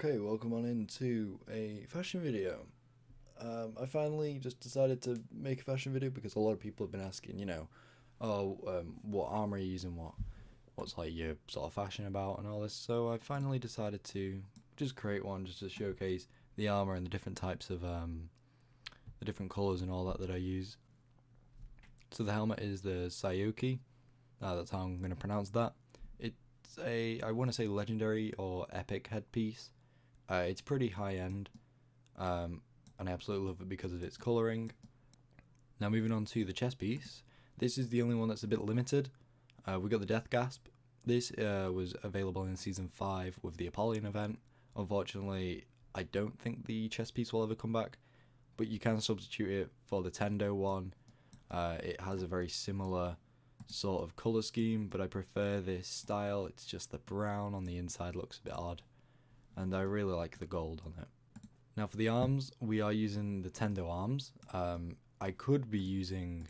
Okay, welcome on into a fashion video. I finally just decided to make a fashion video because a lot of people have been asking, what armor are you using, what's like your sort of fashion about and all this. So I finally decided to just create one just to showcase the armor and the different types of the different colors and all that I use. So the helmet is the Sayoki. That's how I'm going to pronounce that. It's I want to say legendary or epic headpiece. It's pretty high end, and I absolutely love it because of its colouring. Now moving on to the chest piece. This is the only one that's a bit limited. We got the Death Gasp. This was available in Season 5 with the Apollyon event. Unfortunately, I don't think the chest piece will ever come back, but you can substitute it for the Tendo one. It has a very similar sort of colour scheme, but I prefer this style. It's just the brown on the inside looks a bit odd, and I really like the gold on it. Now for the arms, we are using the Tendo arms. I could be using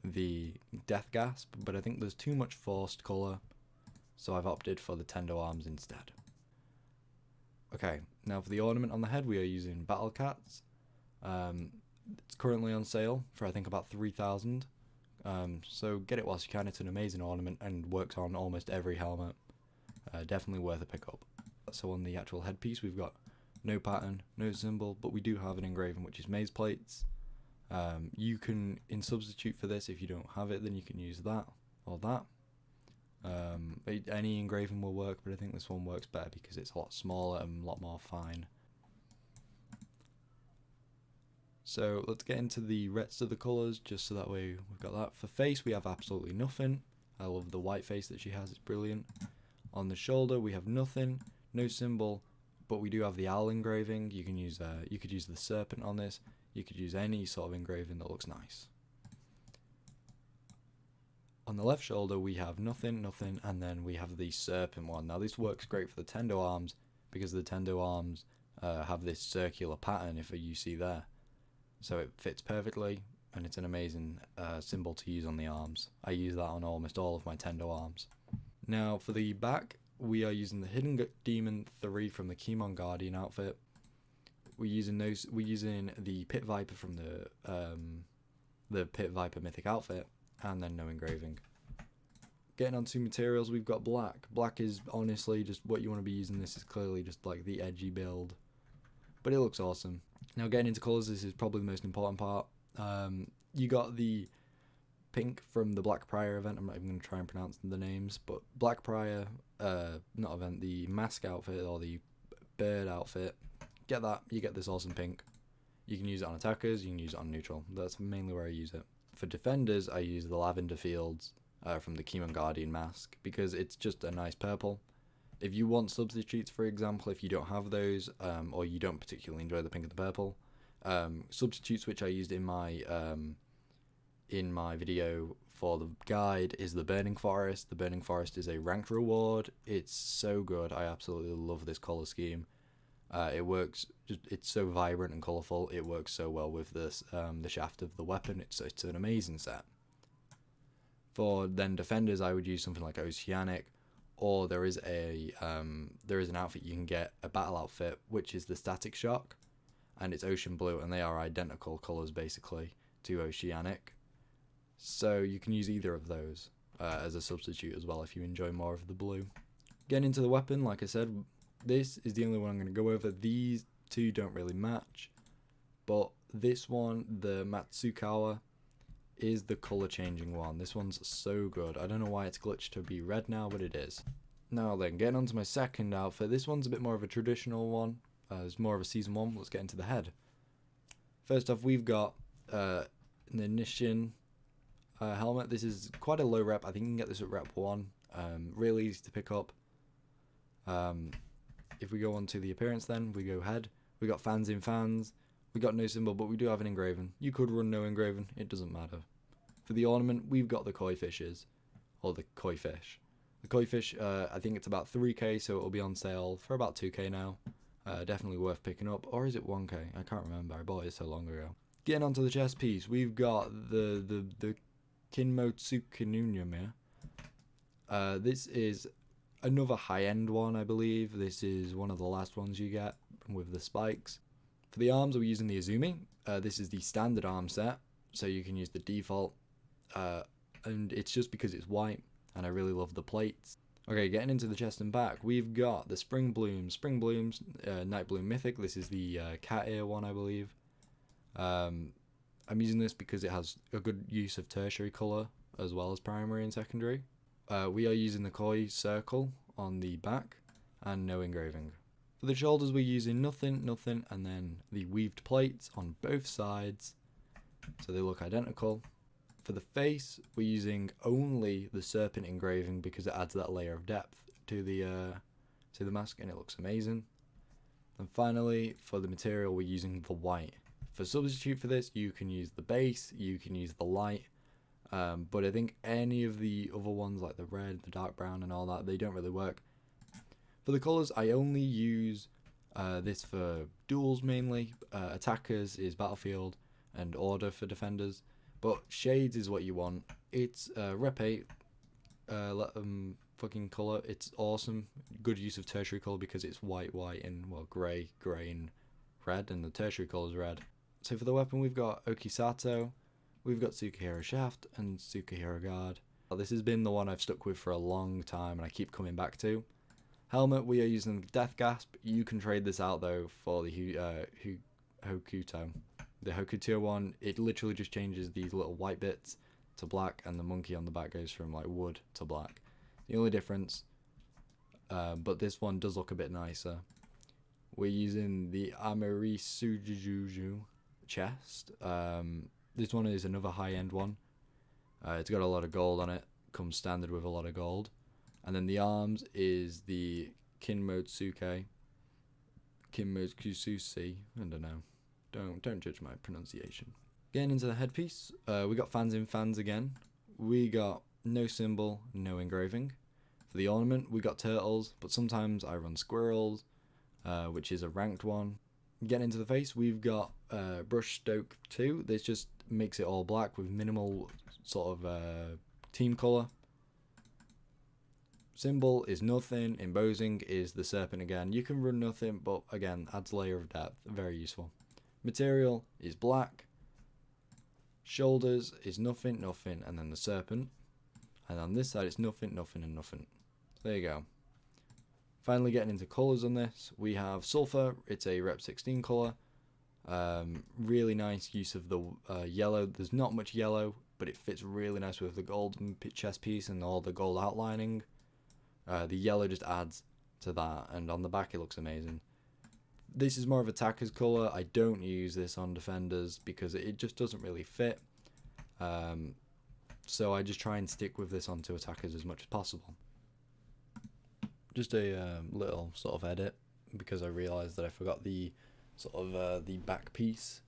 the Death Gasp, but I think there's too much forced colour, so I've opted for the Tendo arms instead. Okay, now for the ornament on the head, we are using Battle Cats. It's currently on sale for I think about 3,000. So get it whilst you can. It's an amazing ornament and works on almost every helmet. Definitely worth a pickup. So on the actual headpiece, we've got no pattern, no symbol, but we do have an engraving, which is maze plates. You can, in substitute for this, if you don't have it, then you can use that or that. Any engraving will work, but I think this one works better because it's a lot smaller and a lot more fine. So let's get into the rest of the colours, just so that way we've got that. For face, we have absolutely nothing. I love the white face that she has, it's brilliant. On the shoulder, we have nothing, no symbol, but we do have the owl engraving. You can use, you could use the serpent on this. You could use any sort of engraving that looks nice. On the left shoulder, we have nothing, and then we have the serpent one. Now this works great for the Tendo arms because the Tendo arms have this circular pattern, if you see there. So it fits perfectly, and it's an amazing symbol to use on the arms. I use that on almost all of my Tendo arms. Now for the back, we are using the Hidden Demon 3 from the Kimon Guardian outfit. We're using the Pit Viper from the Pit Viper mythic outfit, and then no engraving. Getting onto materials, we've got black. Black is honestly just what you want to be using. This is clearly just like the edgy build, but it looks awesome. Now getting into colours, this is probably the most important part. You got the pink from the Black Prior event. I'm not even going to try and pronounce the names, but Black Prior, not event, the mask outfit or the bird outfit. Get that, you get this awesome pink. You can use it on attackers, you can use it on neutral. That's mainly where I use it. For defenders, I use the Lavender Fields from the Kimon Guardian mask because it's just a nice purple. If you want substitutes, for example, if you don't have those, or you don't particularly enjoy the pink and the purple, substitutes which I used in my video for the guide is the Burning Forest. The Burning Forest is a ranked reward. It's so good. I absolutely love this colour scheme. It works. It's so vibrant and colourful. It works so well with this the shaft of the weapon. It's an amazing set. For then defenders, I would use something like Oceanic. Or there is an outfit you can get, a battle outfit, which is the Static Shock, and it's ocean blue, and they are identical colours basically to Oceanic. So you can use either of those as a substitute as well if you enjoy more of the blue. Getting into the weapon, like I said, this is the only one I'm going to go over. These two don't really match, but this one, the Matsukawa, is the colour changing one. This one's so good. I don't know why it's glitched to be red now, but it is. Now then, getting on to my second outfit. This one's a bit more of a traditional one. It's more of a season 1. Let's get into the head. First off, we've got an Nishin helmet. This is quite a low rep. I think you can get this at rep 1. Really easy to pick up. If we go on to the appearance then, we go head. We got fans in fans. We got no symbol, but we do have an engraving. You could run no engraving, it doesn't matter. For the ornament, we've got the koi fishes, or the koi fish. The koi fish, I think it's about 3k, so it'll be on sale for about 2k now. Definitely worth picking up, or is it 1k? I can't remember, I bought it so long ago. Getting onto the chest piece, we've got the Kinmo Tsukinunyame. This is another high-end one, I believe. This is one of the last ones you get with the spikes. For the arms, we're using the Izumi. This is the standard arm set, so you can use the default. And it's just because it's white, and I really love the plates. Okay, getting into the chest and back, we've got the Spring Blooms, Night Bloom Mythic. This is the cat ear one, I believe. I'm using this because it has a good use of tertiary colour as well as primary and secondary. We are using the koi circle on the back and no engraving. For the shoulders, we're using nothing, and then the weaved plates on both sides, so they look identical. For the face, we're using only the serpent engraving because it adds that layer of depth to the mask, and it looks amazing. And finally, for the material, we're using the white. For substitute for this, you can use the base, you can use the light, but I think any of the other ones like the red, the dark brown and all that, they don't really work. For the colours, I only use this for duels mainly. Attackers is battlefield and order for defenders. But shades is what you want. It's Rep 8 fucking colour. It's awesome. Good use of tertiary colour because it's white, and well, grey and red, and the tertiary colour is red. So for the weapon, we've got Okisato, we've got Tsukahiro Shaft, and Tsukahiro Guard. This has been the one I've stuck with for a long time, and I keep coming back to. Helmet, we are using Death Gasp. You can trade this out though for the Hokuto. The Hokuto one, it literally just changes these little white bits to black, and the monkey on the back goes from like wood to black. The only difference, but this one does look a bit nicer. We're using the Amerisujuju chest. This one is another high-end one. It's got a lot of gold on it, comes standard with a lot of gold. And then the arms is the Kinmotsuke, Kinmotsususi, I don't know. Don't judge my pronunciation. Getting into the headpiece, we got fans in fans again. We got no symbol, no engraving. For the ornament, we got turtles, but sometimes I run squirrels, which is a ranked one. Getting into the face, we've got Brush Stoke 2. This just makes it all black with minimal sort of team colour. Symbol is nothing. Embossing is the serpent again. You can run nothing, but again, adds a layer of depth. Very useful. Material is black. Shoulders is nothing, and then the serpent. And on this side, it's nothing, and nothing. So there you go. Finally, getting into colours on this, we have Sulphur. It's a Rep 16 colour. Really nice use of the yellow. There's not much yellow, but it fits really nice with the golden chest piece and all the gold outlining. The yellow just adds to that, and on the back it looks amazing. This is more of attacker's colour. I don't use this on defenders because it just doesn't really fit. So I just try and stick with this onto attackers as much as possible. Just a little sort of edit because I realised that I forgot the sort of the back piece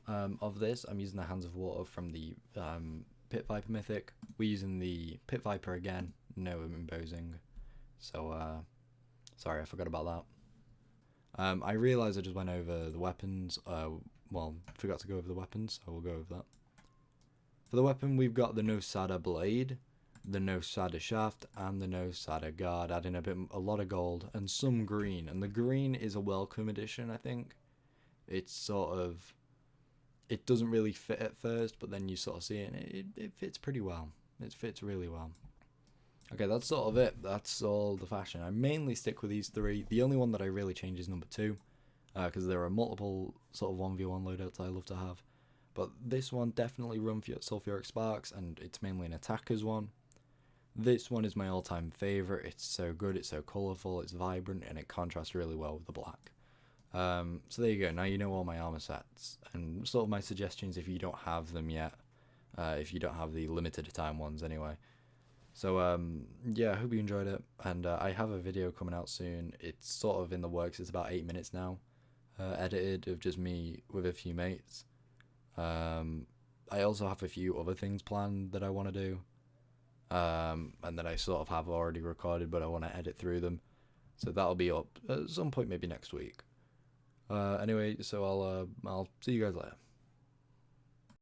of this. I'm using the Hands of Water from the Pit Viper Mythic. We're using the Pit Viper again, no embossing. So sorry, I forgot about that. I realised I just went over the weapons. Well, forgot to go over the weapons, so we'll go over that. For the weapon, we've got the No Sada Blade, the No Sada Shaft, and the No Sada Guard, adding a lot of gold and some green. And the green is a welcome addition, I think. It's sort of, it doesn't really fit at first, but then you sort of see it, and it fits pretty well. It fits really well. Okay, that's sort of it. That's all the fashion. I mainly stick with these three. The only one that I really change is number 2, because there are multiple sort of 1v1 loadouts I love to have. But this one definitely run Sulphuric Sparks, and it's mainly an attacker's one. This one is my all-time favourite. It's so good, it's so colourful, it's vibrant, and it contrasts really well with the black. So there you go. Now you know all my armour sets, and sort of my suggestions if you don't have them yet. If you don't have the limited time ones anyway. So yeah, I hope you enjoyed it, and I have a video coming out soon. It's sort of in the works. It's about 8 minutes now, edited, of just me with a few mates. I also have a few other things planned that I want to do, and that I sort of have already recorded, but I want to edit through them. So that'll be up at some point, maybe next week. Anyway, so I'll see you guys later.